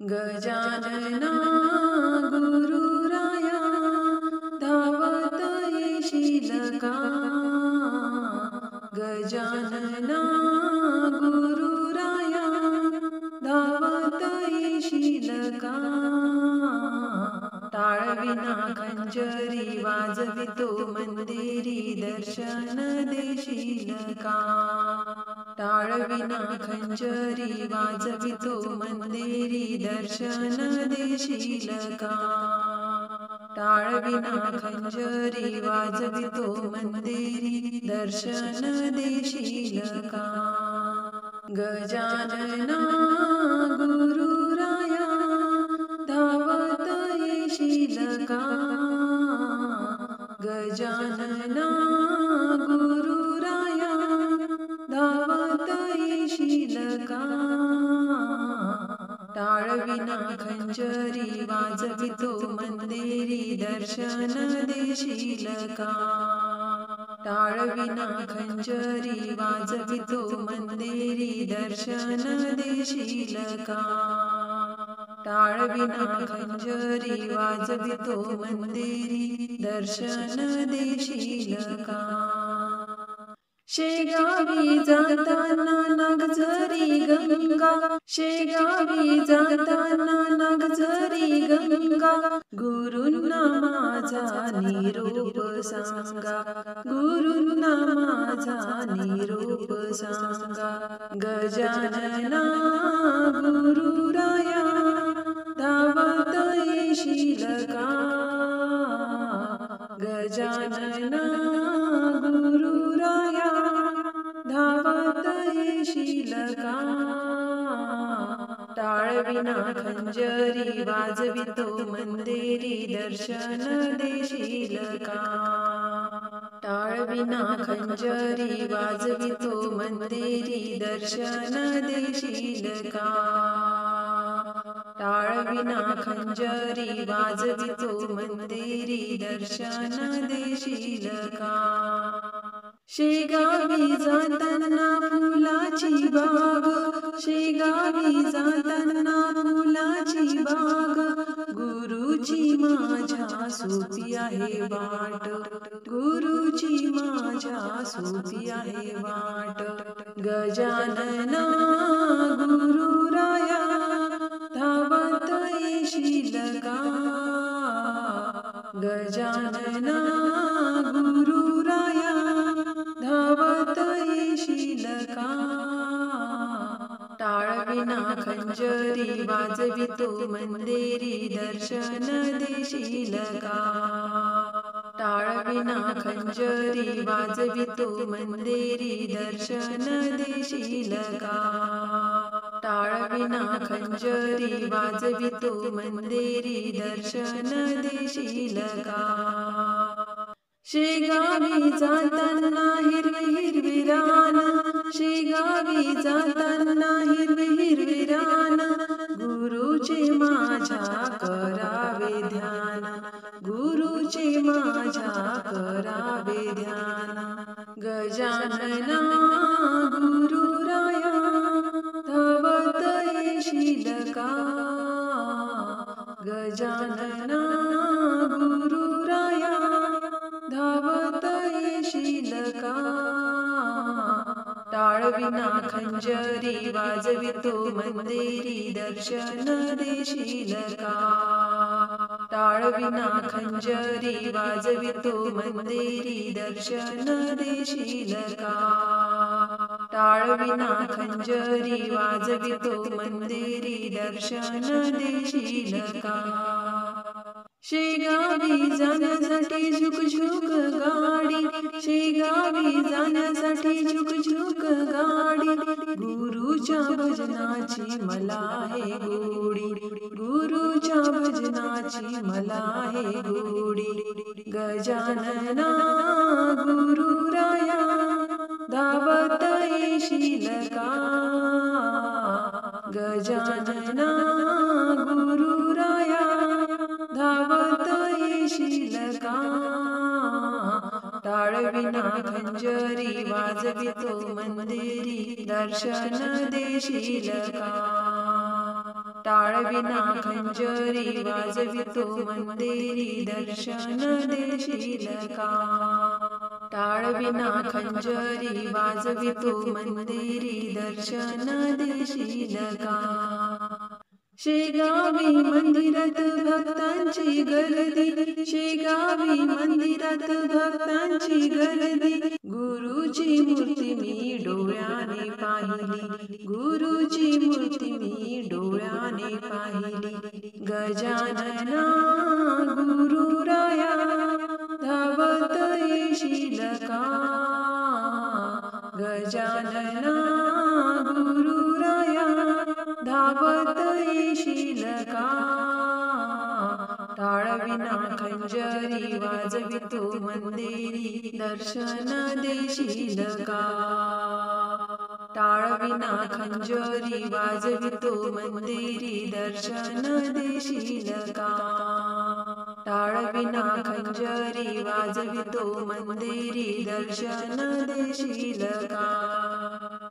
गजानना गुरुराया धावत येशील का? गजानना गुरुराया धावत येशील का? टाळविना खंजरी वाजवितो मंदिरी दर्शन देशील का? टाळविना खंजरी वाजवितो मंदिरी दर्शन देशील का? टाळविना खंजरी वाजवितो मंदिरी दर्शन देशील का? गजानना गुरुराया धावत येशील का? गजानना गुरुराया धावत येशील का? टाळविना खंजरी वाजवितो मंदिरी दर्शन देशील का? टाळविना खंजरी वाजवितो मंदिरी दर्शन देशील का? टाळविना खंजरी वाजवितो मंदिरी दर्शन देशील का? शेगावी जाताना नागझरी गंगा, शेगावी जाताना नागझरी गंगा, गुरूंना माझा निरोप सांगा, गुरूंना माझा निरोप सांगा. गजानना गुरुराया धावत येशील का? गजानना गुरुराया धावत येशील का? टाळविना खंजरी वाजवितो मंदिरी दर्शन देशील का? टाळविना खंजरी वाजवितो मंदिरी दर्शन देशील का? टाळविना खंजरी वाजवितो मंदिरी दर्शन देशील का? शेगावी जाताना फुलाची बाग, शेगावी जाताना फुलाची बाग, गुरुची माझ्या सोपी आहे वाट, गुरुची माझ्या सोपी आहे वाट. गजानना गुरुराया धावत येशील का? गजानना गुरुराया धावत येशील का? टाळविना खंजरी वाजवितो मंदिरी दर्शन देशील का? टाळविना खंजरी वाजवितो मंदिरी दर्शन देशील का? टाळविना खंजरी वाजवितो मंदिरी दर्शन देशील का? शेगावी जाताना हिरवे हिरवे रान, शेगावी जाताना हिरवे हिरवे रान, गुरुचे माझ्या करावे ध्यान, गुरुचे माझ्या करावे ध्यान. गजानना गुरुराया धावत येशील का? गजानना गुरुराया धावत येशील का? टाळविना खंजरी वाजवितो मंदिरी दर्शन देशील का? टाळविना खंजरी वाजवितो मंदिरी दर्शन देशील का? टाळविना खंजरी वाजवितो मंदिरी दर्शन देशील का? शेगावी जाण्यासाठी झुक गाडी, शेगावी जाण्यासाठी झुक गाडी, गुरुच्या भजनाची मला आहे गोडी, गुरुच्या भजनाची मला आहे गोडी. गजानना गुरुराया धावत येशील का? गजानना गुरुराया धावत येशील का? टाळविना खंजरी वाजवितो मंदिरी दर्शन देशील का? टाळविना खंजरी वाजवितो मंदिरी दर्शन देशील का. टाळविना खंजरी वाजवितो मंदिरी दर्शन देशील का. शेगावी मंदिरात भक्तांची गर्दी, शेगावी मंदिरात भक्तांची गर्दी. गुरुची मूर्ती मी डोळ्याने पाहिली, गुरुची मूर्ती मी डोळ्याने पाहिली. गजानना गुरुराया धावत येशील का. गजानना गुरुराया धावत येशील का. टाळविना खंजरी वाजवितो मंदिरी दर्शन देशील का. टाळविना खंजरी वाजवितो मंदिरी दर्शन देशील का. टाळविना खंजरी वाजवितो मंदिरी दर्शन देशील का.